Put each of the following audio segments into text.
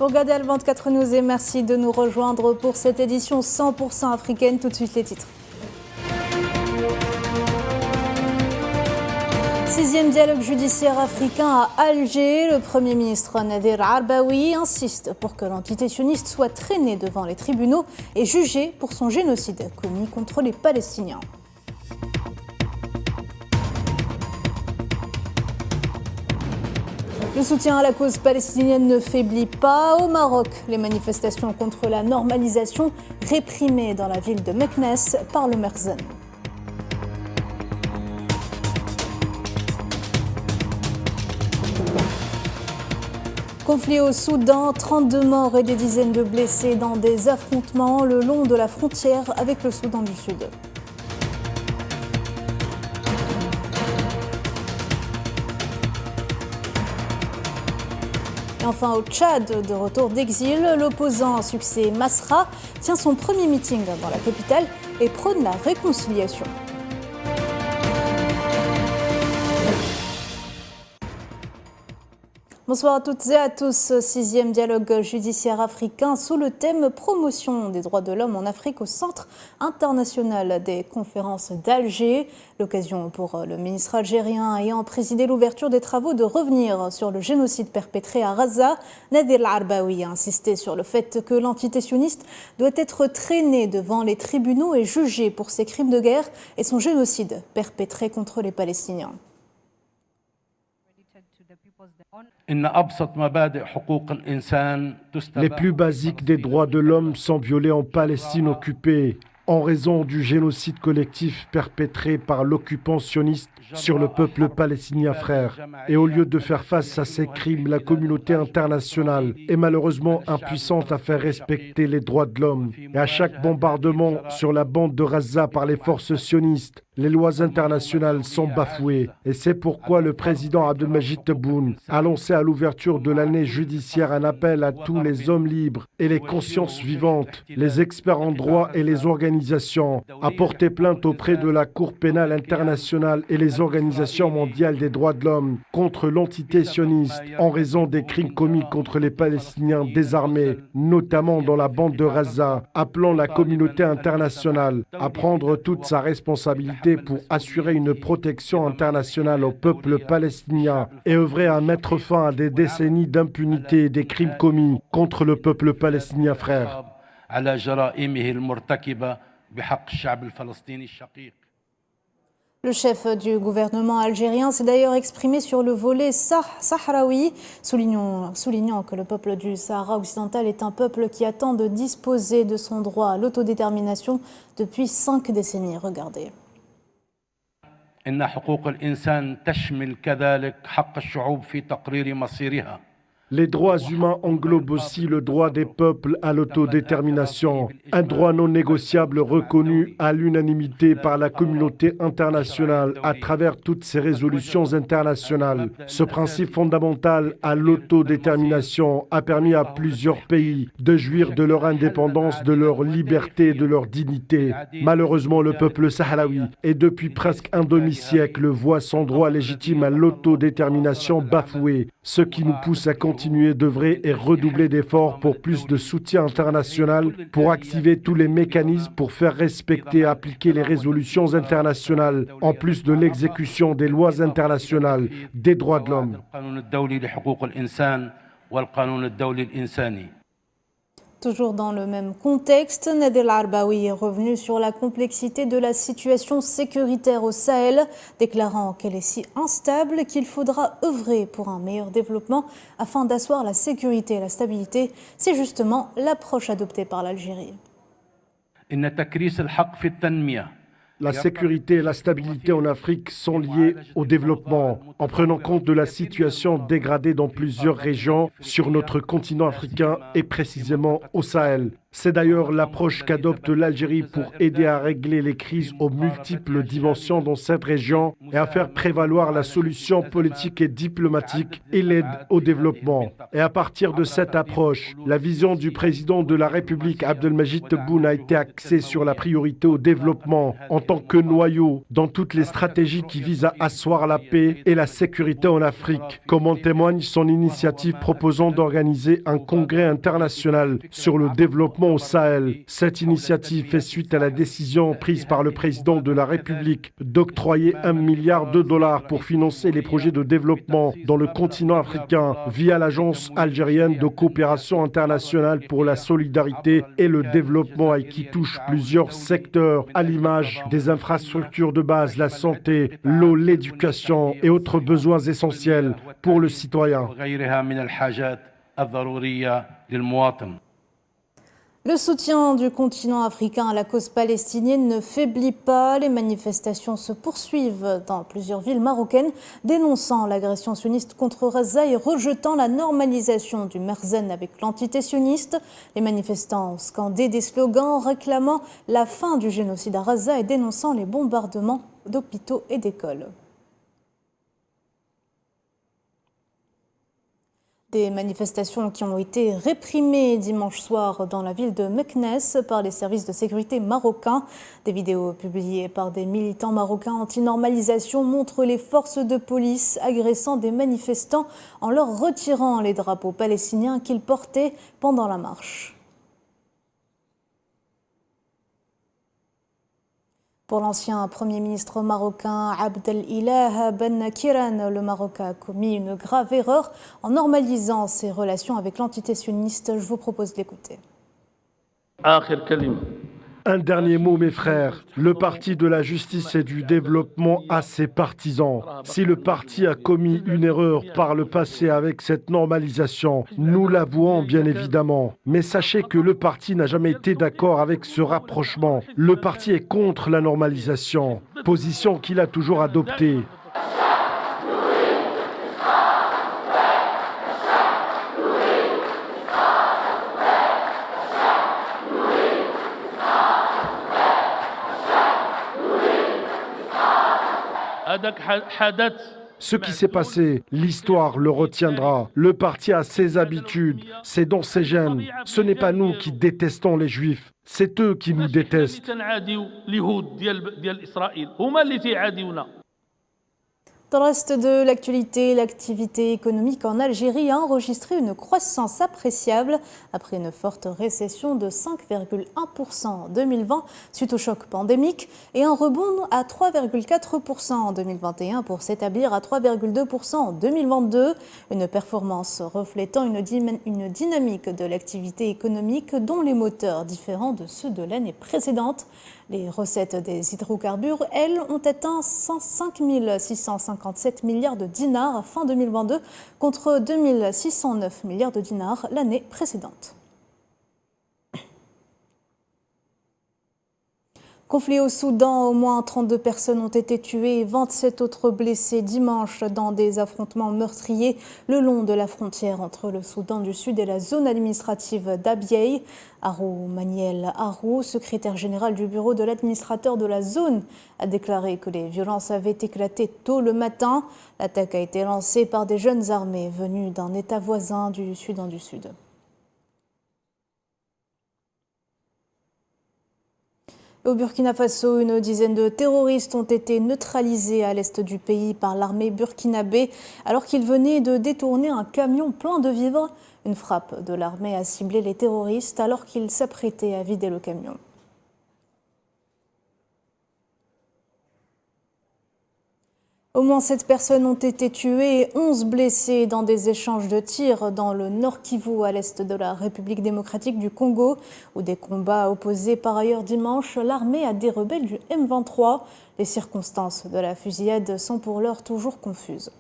Pour regarder Al24 News et merci de nous rejoindre pour cette édition 100% africaine. Tout de suite les titres. 6e dialogue judiciaire africain à Alger. Le Premier ministre Nadir Arbaoui insiste pour que l'entité sioniste soit traînée devant les tribunaux et jugée pour son génocide commis contre les Palestiniens. Le soutien à la cause palestinienne ne faiblit pas. Au Maroc, les manifestations contre la normalisation réprimées dans la ville de Meknès par le Merzen. Conflit au Soudan, 32 morts et des dizaines de blessés dans des affrontements le long de la frontière avec le Soudan du Sud. Et enfin au Tchad, de retour d'exil, l'opposant à succès Masra tient son premier meeting dans la capitale et prône la réconciliation. Bonsoir à toutes et à tous. 6e dialogue judiciaire africain sous le thème promotion des droits de l'homme en Afrique au Centre international des conférences d'Alger. L'occasion pour le ministre algérien ayant présidé l'ouverture des travaux de revenir sur le génocide perpétré à Gaza. Nadir Arbaoui a insisté sur le fait que l'entité sioniste doit être traînée devant les tribunaux et jugée pour ses crimes de guerre et son génocide perpétré contre les Palestiniens. Les plus basiques des droits de l'homme sont violés en Palestine occupée en raison du génocide collectif perpétré par l'occupant sioniste sur le peuple palestinien frère. Et au lieu de faire face à ces crimes, la communauté internationale est malheureusement impuissante à faire respecter les droits de l'homme. Et à chaque bombardement sur la bande de Gaza par les forces sionistes, les lois internationales sont bafouées. Et c'est pourquoi le président Abdelmajid Tebboune a lancé à l'ouverture de l'année judiciaire un appel à tous les hommes libres et les consciences vivantes, les experts en droit et les organisations, à porter plainte auprès de la Cour pénale internationale et les organisations mondiales des droits de l'homme contre l'entité sioniste en raison des crimes commis contre les Palestiniens désarmés, notamment dans la bande de Gaza, appelant la communauté internationale à prendre toute sa responsabilité pour assurer une protection internationale au peuple palestinien et œuvrer à mettre fin à des décennies d'impunité et des crimes commis contre le peuple palestinien frère. Le chef du gouvernement algérien s'est d'ailleurs exprimé sur le volet sahraoui, soulignant que le peuple du Sahara occidental est un peuple qui attend de disposer de son droit à l'autodétermination depuis 5 décennies. Regardez. إن حقوق الإنسان تشمل كذلك حق الشعوب في تقرير مصيرها. Les droits humains englobent aussi le droit des peuples à l'autodétermination, un droit non négociable reconnu à l'unanimité par la communauté internationale à travers toutes ces résolutions internationales. Ce principe fondamental à l'autodétermination a permis à plusieurs pays de jouir de leur indépendance, de leur liberté et de leur dignité. Malheureusement, le peuple sahraoui est depuis presque un demi-siècle voit son droit légitime à l'autodétermination bafoué, ce qui nous pousse à continuer d'œuvrer et redoubler d'efforts pour plus de soutien international, pour activer tous les mécanismes pour faire respecter et appliquer les résolutions internationales, en plus de l'exécution des lois internationales des droits de l'homme. Toujours dans le même contexte, Nadir Arbaoui est revenu sur la complexité de la situation sécuritaire au Sahel, déclarant qu'elle est si instable qu'il faudra œuvrer pour un meilleur développement afin d'asseoir la sécurité et la stabilité. C'est justement l'approche adoptée par l'Algérie. La sécurité et la stabilité en Afrique sont liées au développement, en prenant compte de la situation dégradée dans plusieurs régions sur notre continent africain et précisément au Sahel. C'est d'ailleurs l'approche qu'adopte l'Algérie pour aider à régler les crises aux multiples dimensions dans cette région et à faire prévaloir la solution politique et diplomatique et l'aide au développement. Et à partir de cette approche, la vision du président de la République, Abdelmajid Tebboune, a été axée sur la priorité au développement en tant que noyau dans toutes les stratégies qui visent à asseoir la paix et la sécurité en Afrique, comme en témoigne son initiative proposant d'organiser un congrès international sur le développement au Sahel. Cette initiative fait suite à la décision prise par le président de la République d'octroyer $1 milliard pour financer les projets de développement dans le continent africain via l'Agence algérienne de coopération internationale pour la solidarité et le développement et qui touche plusieurs secteurs à l'image des infrastructures de base, la santé, l'eau, l'éducation et autres besoins essentiels pour le citoyen. Le soutien du continent africain à la cause palestinienne ne faiblit pas. Les manifestations se poursuivent dans plusieurs villes marocaines, dénonçant l'agression sioniste contre Gaza et rejetant la normalisation du Merzen avec l'entité sioniste. Les manifestants ont scandé des slogans réclamant la fin du génocide à Gaza et dénonçant les bombardements d'hôpitaux et d'écoles. Des manifestations qui ont été réprimées dimanche soir dans la ville de Meknès par les services de sécurité marocains. Des vidéos publiées par des militants marocains anti-normalisation montrent les forces de police agressant des manifestants en leur retirant les drapeaux palestiniens qu'ils portaient pendant la marche. Pour l'ancien Premier ministre marocain Abdelilah Ben Kiran, le Maroc a commis une grave erreur en normalisant ses relations avec l'entité sioniste. Je vous propose de l'écouter. Un dernier mot, mes frères. Le parti de la justice et du développement a ses partisans. Si le parti a commis une erreur par le passé avec cette normalisation, nous l'avouons bien évidemment. Mais sachez que le parti n'a jamais été d'accord avec ce rapprochement. Le parti est contre la normalisation, position qu'il a toujours adoptée. Ce qui s'est passé, l'histoire le retiendra. Le parti a ses habitudes, c'est dans ses gènes. Ce n'est pas nous qui détestons les Juifs, c'est eux qui nous détestent. Dans le reste de l'actualité, l'activité économique en Algérie a enregistré une croissance appréciable après une forte récession de 5,1% en 2020 suite au choc pandémique et un rebond à 3,4% en 2021 pour s'établir à 3,2% en 2022. Une performance reflétant une dynamique de l'activité économique dont les moteurs différents de ceux de l'année précédente. Les recettes des hydrocarbures, elles, ont atteint 5 657 milliards de dinars fin 2022 contre 2 609 milliards de dinars l'année précédente. Conflit au Soudan, au moins 32 personnes ont été tuées et 27 autres blessées dimanche dans des affrontements meurtriers le long de la frontière entre le Soudan du Sud et la zone administrative d'Abyei. Arou Maniel Arou, secrétaire général du bureau de l'administrateur de la zone, a déclaré que les violences avaient éclaté tôt le matin. L'attaque a été lancée par des jeunes armés venus d'un État voisin du Soudan du Sud. Au Burkina Faso, une dizaine de terroristes ont été neutralisés à l'est du pays par l'armée burkinabé alors qu'ils venaient de détourner un camion plein de vivres. Une frappe de l'armée a ciblé les terroristes alors qu'ils s'apprêtaient à vider le camion. Au moins 7 personnes ont été tuées et 11 blessées dans des échanges de tirs dans le Nord Kivu, à l'est de la République démocratique du Congo, où des combats opposaient par ailleurs dimanche l'armée à des rebelles du M23. Les circonstances de la fusillade sont pour l'heure toujours confuses.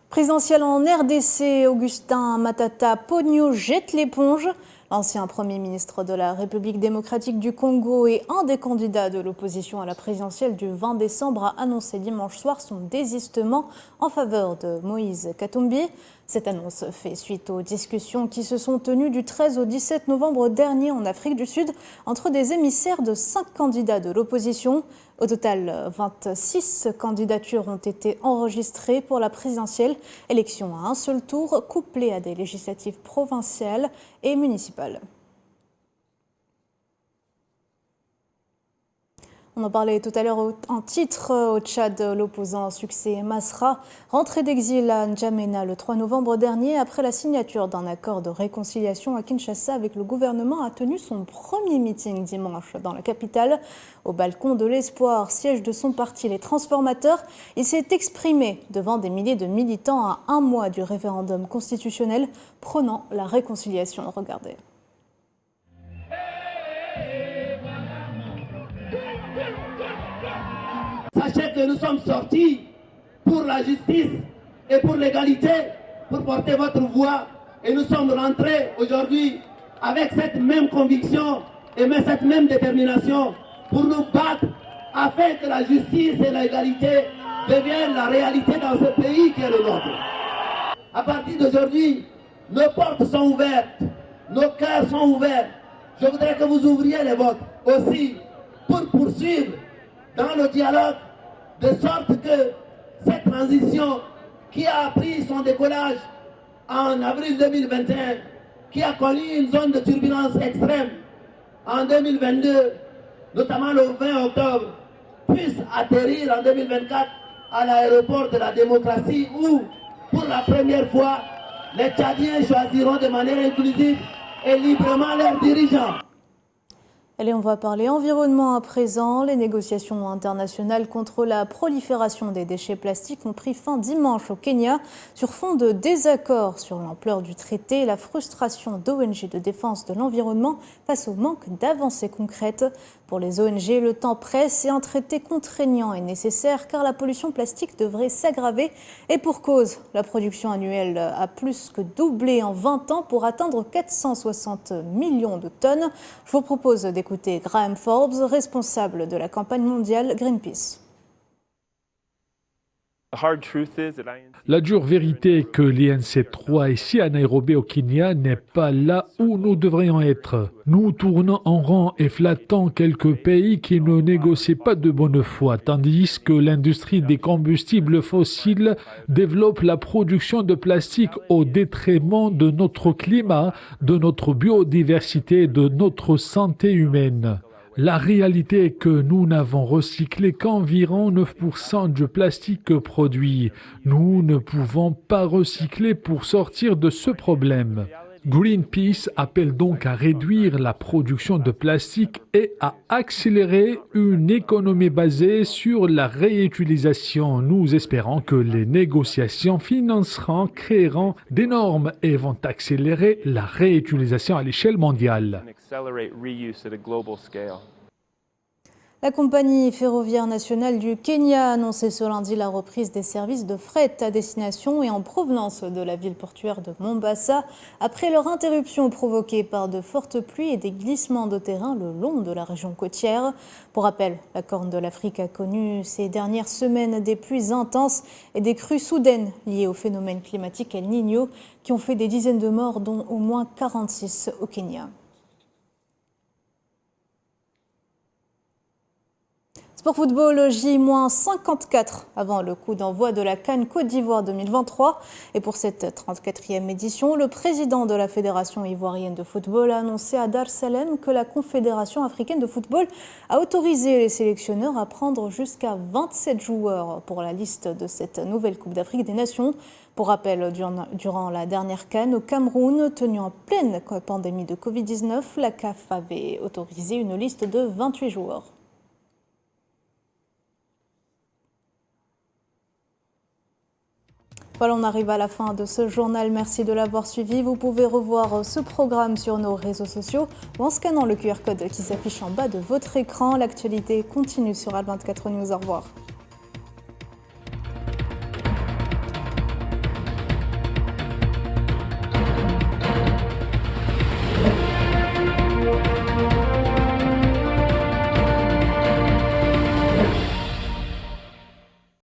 Présidentielle en RDC, Augustin Matata Ponyo jette l'éponge. L'ancien Premier ministre de la République démocratique du Congo et un des candidats de l'opposition à la présidentielle du 20 décembre a annoncé dimanche soir son désistement en faveur de Moïse Katumbi. Cette annonce fait suite aux discussions qui se sont tenues du 13 au 17 novembre dernier en Afrique du Sud entre des émissaires de 5 candidats de l'opposition. Au total, 26 candidatures ont été enregistrées pour la présidentielle, élection à un seul tour, couplée à des législatives provinciales et municipales. On en parlait tout à l'heure en titre au Tchad, l'opposant succès Masra, rentré d'exil à N'Djamena le 3 novembre dernier après la signature d'un accord de réconciliation à Kinshasa avec le gouvernement, a tenu son premier meeting dimanche dans la capitale. Au balcon de l'Espoir, siège de son parti, les Transformateurs, il s'est exprimé devant des milliers de militants à un mois du référendum constitutionnel prônant la réconciliation. Regardez. Sachez que nous sommes sortis pour la justice et pour l'égalité, pour porter votre voix. Et nous sommes rentrés aujourd'hui avec cette même conviction et cette même détermination pour nous battre afin que la justice et l'égalité deviennent la réalité dans ce pays qui est le nôtre. À partir d'aujourd'hui, nos portes sont ouvertes, nos cœurs sont ouverts. Je voudrais que vous ouvriez les vôtres aussi pour poursuivre dans le dialogue, de sorte que cette transition qui a pris son décollage en avril 2021, qui a connu une zone de turbulence extrême en 2022, notamment le 20 octobre, puisse atterrir en 2024 à l'aéroport de la démocratie où, pour la première fois, les Tchadiens choisiront de manière inclusive et librement leurs dirigeants. Allez, on va parler environnement à présent. Les négociations internationales contre la prolifération des déchets plastiques ont pris fin dimanche au Kenya sur fond de désaccords sur l'ampleur du traité et la frustration d'ONG de défense de l'environnement face au manque d'avancées concrètes. Pour les ONG, le temps presse et un traité contraignant est nécessaire car la pollution plastique devrait s'aggraver. Et pour cause, la production annuelle a plus que doublé en 20 ans pour atteindre 460 millions de tonnes. Je vous propose d'écouter Graham Forbes, responsable de la campagne mondiale Greenpeace. La dure vérité est que l'INC3 ici à Nairobi au Kenya n'est pas là où nous devrions être. Nous tournons en rond et flattons quelques pays qui ne négocient pas de bonne foi, tandis que l'industrie des combustibles fossiles développe la production de plastique au détriment de notre climat, de notre biodiversité et de notre santé humaine. La réalité est que nous n'avons recyclé qu'environ 9% du plastique produit. Nous ne pouvons pas recycler pour sortir de ce problème. Greenpeace appelle donc à réduire la production de plastique et à accélérer une économie basée sur la réutilisation. Nous espérons que les négociations financeront, créeront des normes et vont accélérer la réutilisation à l'échelle mondiale. La compagnie ferroviaire nationale du Kenya a annoncé ce lundi la reprise des services de fret à destination et en provenance de la ville portuaire de Mombasa après leur interruption provoquée par de fortes pluies et des glissements de terrain le long de la région côtière. Pour rappel, la Corne de l'Afrique a connu ces dernières semaines des pluies intenses et des crues soudaines liées au phénomène climatique El Niño qui ont fait des dizaines de morts, dont au moins 46 au Kenya. Sport football, J-54 avant le coup d'envoi de la CAN Côte d'Ivoire 2023. Et pour cette 34e édition, le président de la Fédération ivoirienne de football a annoncé à Dar es Salaam que la Confédération africaine de football a autorisé les sélectionneurs à prendre jusqu'à 27 joueurs pour la liste de cette nouvelle Coupe d'Afrique des Nations. Pour rappel, durant la dernière CAN au Cameroun, tenue en pleine pandémie de Covid-19, la CAF avait autorisé une liste de 28 joueurs. Voilà, on arrive à la fin de ce journal. Merci de l'avoir suivi. Vous pouvez revoir ce programme sur nos réseaux sociaux ou en scannant le QR code qui s'affiche en bas de votre écran. L'actualité continue sur Al24 News. Au revoir.